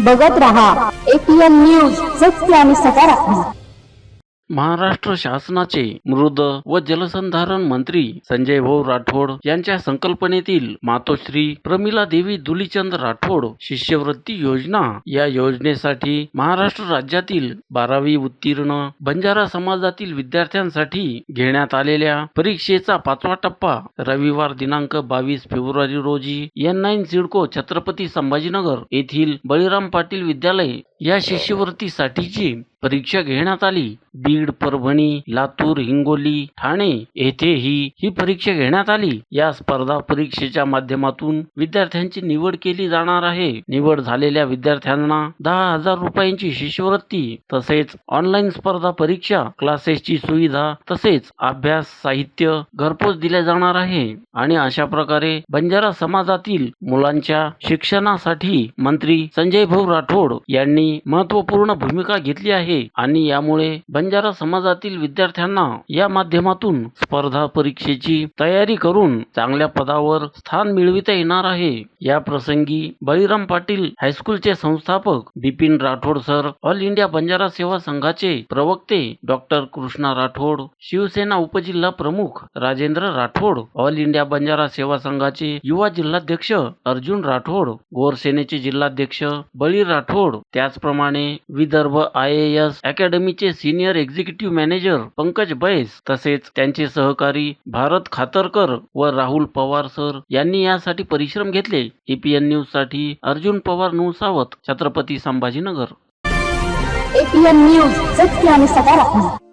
बघत रहा APN news, सत्य आणि सकारात्मक. महाराष्ट्र शासनाचे मृद व जलसंधारण मंत्री संजय भाऊ राठोड यांच्या संकल्पनेतील मातोश्री प्रमिला देवी दुलीचंद राठोड शिष्यवृत्ती योजना या योजनेसाठी महाराष्ट्र राज्यातील 12वी उत्तीर्ण बंजारा समाजातील विद्यार्थ्यांसाठी घेण्यात आलेल्या परीक्षेचा 5वा टप्पा रविवार दिनांक 22 फेब्रुवारी रोजी N9 सिडको छत्रपती संभाजीनगर येथील बळीराम पाटील विद्यालय या शिष्यवृत्तीसाठीची परीक्षा घेण्यात आली. बीड, परभणी, लातूर, हिंगोली, ठाणे येथेही ही परीक्षा घेण्यात आली. या स्पर्धा परीक्षेच्या माध्यमातून विद्यार्थ्यांची निवड केली जाणार आहे. निवड झालेल्या विद्यार्थ्यांना 10,000 रुपयांची शिष्यवृत्ती तसेच ऑनलाईन स्पर्धा परीक्षा क्लासेसची सुविधा तसेच अभ्यास साहित्य घरपोच दिले जाणार आहे. आणि अशा प्रकारे बंजारा समाजातील मुलांच्या शिक्षणासाठी मंत्री संजय भाऊ राठोड यांनी महत्त्वपूर्ण भूमिका घेतली आहे आणि यामुळे बंजारा समाजातील विद्यार्थ्यांना या माध्यमातून स्पर्धा परीक्षेची तयारी करून चांगल्या पदावर स्थान मिळविता येणार आहे. या प्रसंगी बळीराम पाटील हायस्कूलचे संस्थापक Bipin Rathod sir, all India Banjara Seva संघाचे प्रवक्ते डॉक्टर कृष्णा राठोड, शिवसेना उपजिल्हा प्रमुख राजेंद्र राठोड, ऑल इंडिया बंजारा सेवा संघाचे युवा जिल्हाध्यक्ष अर्जुन राठोड, गोरसेनेचे जिल्हाध्यक्ष बळी राठोड, त्याचप्रमाणे विदर्भ IAS अकॅडमीचे senior executive manager Pankaj Bais तसेच त्यांचे सहकारी भारत खातरकर व राहुल पवार सर यांनी यासाठी परिश्रम घेतले. APN न्यूज साठी अर्जुन पवार नौसावत, छत्रपती संभाजीनगर. APN न्यूज, सत्य आणि सकारात्मक.